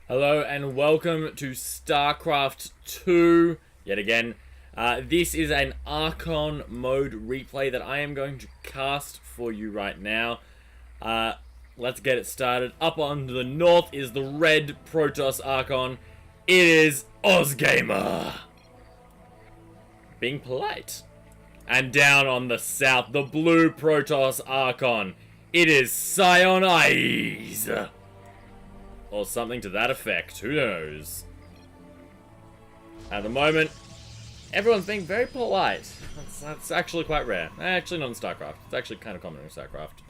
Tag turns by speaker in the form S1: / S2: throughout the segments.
S1: Hello and welcome to StarCraft 2 yet again. This is an Archon mode replay that I am going to cast for you right now. Let's get it started. Up on the north is the red Protoss Archon. It is Ozgamer, being polite. And down on the south, the blue Protoss Archon. It is Scion Eyes. Or something to that effect, who knows. At the moment, everyone's being very polite. That's actually quite rare. Actually not in StarCraft. It's actually kind of common in StarCraft.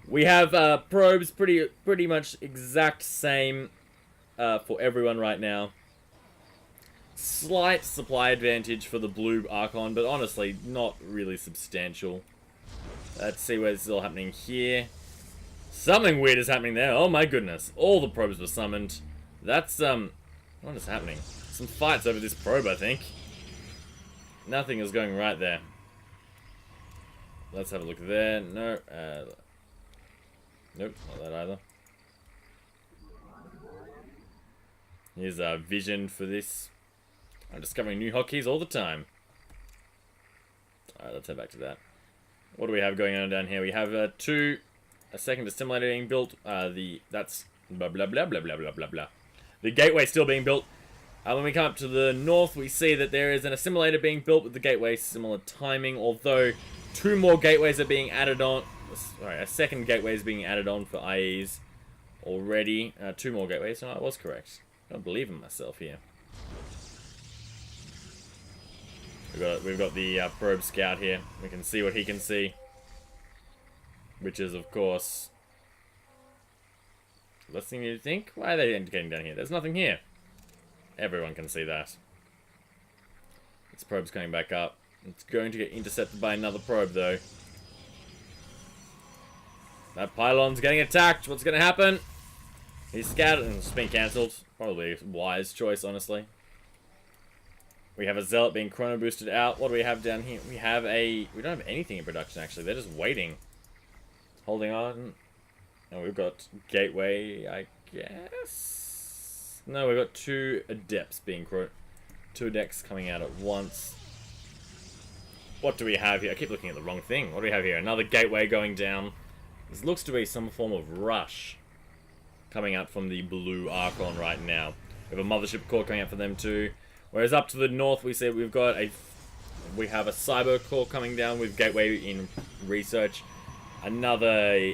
S1: We have probes pretty much exact same for everyone right now. Slight supply advantage for the blue Archon, but honestly, not really substantial. Let's see what is all happening here. Something weird is happening there. Oh my goodness. All the probes were summoned. That's, what is happening? Some fights over this probe, I think. Nothing is going right there. Let's have a look there. No, nope, not that either. Here's a vision for this. I'm discovering new hotkeys all the time. Alright, let's head back to that. What do we have going on down here? We have a second assimilator being built. That's blah blah blah blah blah blah blah blah. The gateway still being built. When we come up to the north, we see that there is an assimilator being built with the gateway similar timing. Although two more gateways are being added on. Sorry, a second gateway is being added on for IEs already. Two more gateways. No, I was correct. I don't believe in myself here. We've got the probe scout here. We can see what he can see. Which is, of course, less thing you'd think. Why are they indicating down here? There's nothing here. Everyone can see that. This probe's coming back up. It's going to get intercepted by another probe, though. That pylon's getting attacked. What's going to happen? He's scattered and it's been cancelled. Probably a wise choice, honestly. We have a zealot being chrono boosted out. What do we have down here? We don't have anything in production, actually. They're just waiting. Holding on. And we've got gateway, I guess. No, we've got two adepts being two adepts coming out at once. What do we have here? I keep looking at the wrong thing. What do we have here? Another gateway going down. This looks to be some form of rush coming out from the blue Archon right now. We have a mothership core coming out for them too. Whereas up to the north, we have a cyber core coming down with gateway in research. Another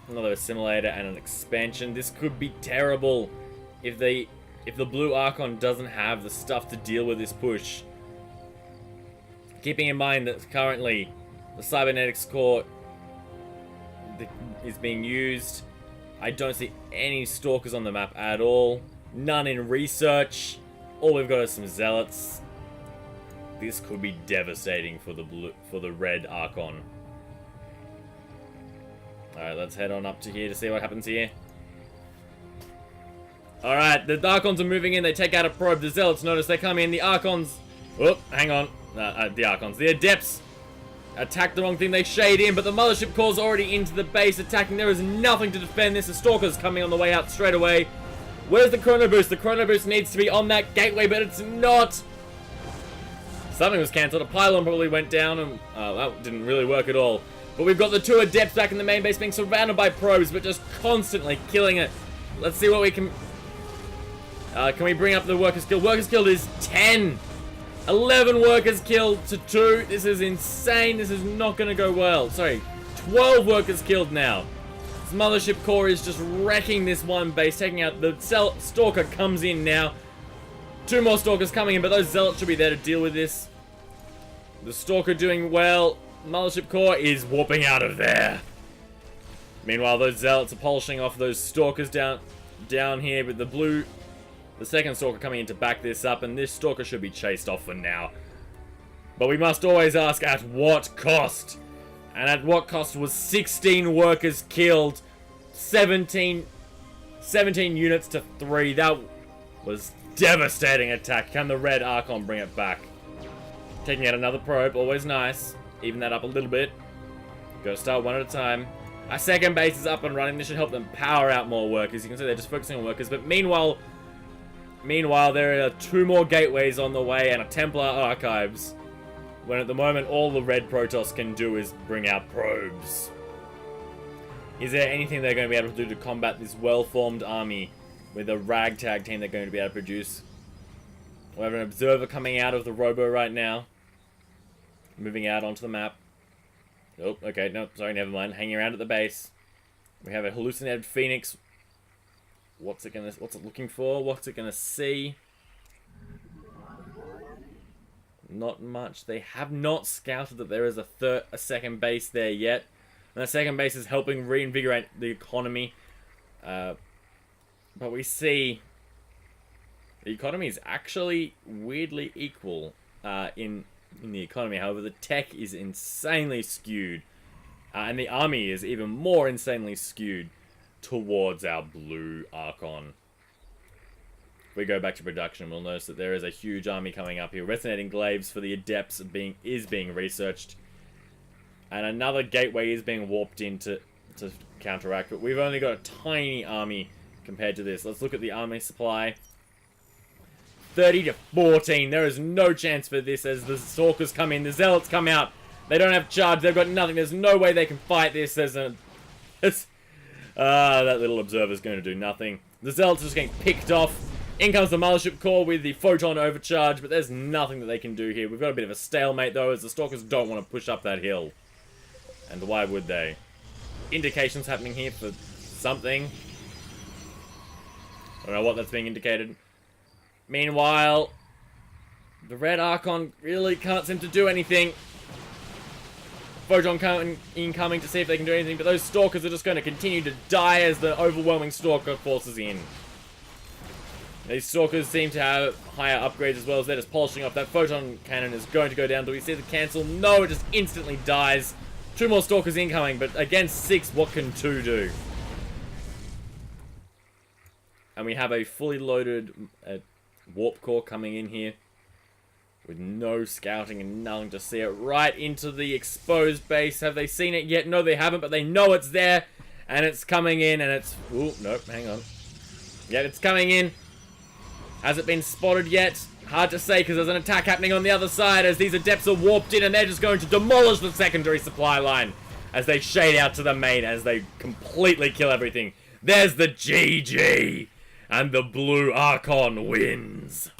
S1: assimilator and an expansion. This could be terrible if the blue Archon doesn't have the stuff to deal with this push. Keeping in mind that currently the cybernetics core is being used. I don't see any stalkers on the map at all. None in research. All we've got is some zealots. This could be devastating for the red Archon. Alright, let's head on up to here to see what happens here. Alright, the Archons are moving in. They take out a probe. The Zealots notice they come in. The Archons... Oh, hang on. The Adepts attack the wrong thing. They shade in, but the Mothership Core's already into the base attacking. There is nothing to defend this. The Stalker's coming on the way out straight away. Where's the Chrono Boost? The Chrono Boost needs to be on that gateway, but it's not. Something was cancelled. A pylon probably went down, and that didn't really work at all. But we've got the two Adepts back in the main base being surrounded by probes, but just constantly killing it. Let's see what we can... can we bring up the Workers Killed? Workers Killed is 10! 11 Workers Killed to 2. This is insane. This is not going to go well. Sorry, 12 Workers Killed now. This Mothership Core is just wrecking this one base, taking out... The Stalker comes in now. Two more Stalkers coming in, but those Zealots should be there to deal with this. The Stalker doing well. Mothership Core is warping out of there. Meanwhile, those Zealots are polishing off those Stalkers down here, but the second Stalker coming in to back this up, and this Stalker should be chased off for now. But we must always ask, at what cost? And at what cost was 16 workers killed, 17 units to 3. That was devastating attack. Can the red Archon bring it back? Taking out another probe, always nice. Even that up a little bit. Gotta start one at a time. Our second base is up and running. This should help them power out more workers. You can see they're just focusing on workers. But meanwhile, Meanwhile, there are 2 more gateways on the way and a Templar archives. When at the moment, all the red Protoss can do is bring out probes. Is there anything they're going to be able to do to combat this well-formed army with a ragtag team they're going to be able to produce? We have an observer coming out of the robo right now. Moving out onto the map. Oh, okay, no, sorry, never mind. Hanging around at the base. We have a hallucinated Phoenix. What's it looking for? What's it gonna see? Not much. They have not scouted that there is a second base there yet. And the second base is helping reinvigorate the economy. But we see the economy is actually weirdly equal in the economy. However, the tech is insanely skewed. And the army is even more insanely skewed towards our blue Archon. If we go back to production, we'll notice that there is a huge army coming up here. Resonating glaives for the adepts is being researched. And another gateway is being warped in to counteract. But we've only got a tiny army compared to this. Let's look at the army supply. 30 to 14. There is no chance for this as the Stalkers come in. The Zealots come out. They don't have charge. They've got nothing. There's no way they can fight this. That little observer's going to do nothing. The Zealots are just getting picked off. In comes the Mothership Core with the Photon Overcharge, but there's nothing that they can do here. We've got a bit of a stalemate, though, as the Stalkers don't want to push up that hill. And why would they? Indications happening here for something. I don't know what that's being indicated. Meanwhile, the Red Archon really can't seem to do anything. Photon incoming to see if they can do anything, but those Stalkers are just going to continue to die as the overwhelming Stalker forces in. These Stalkers seem to have higher upgrades as well, as they're just polishing off. That Photon Cannon is going to go down. Do we see the cancel? No, it just instantly dies. 2 more Stalkers incoming, but against 6, what can 2 do? And we have a fully loaded Warp Core coming in here. With no scouting and nothing to see it. Right into the exposed base. Have they seen it yet? No, they haven't, but they know it's there. And it's coming in, and it's... Ooh, nope, hang on. Yeah, it's coming in. Has it been spotted yet? Hard to say, because there's an attack happening on the other side as these Adepts are warped in, and they're just going to demolish the secondary supply line as they shade out to the main, as they completely kill everything. There's the GG! And the blue Archon wins.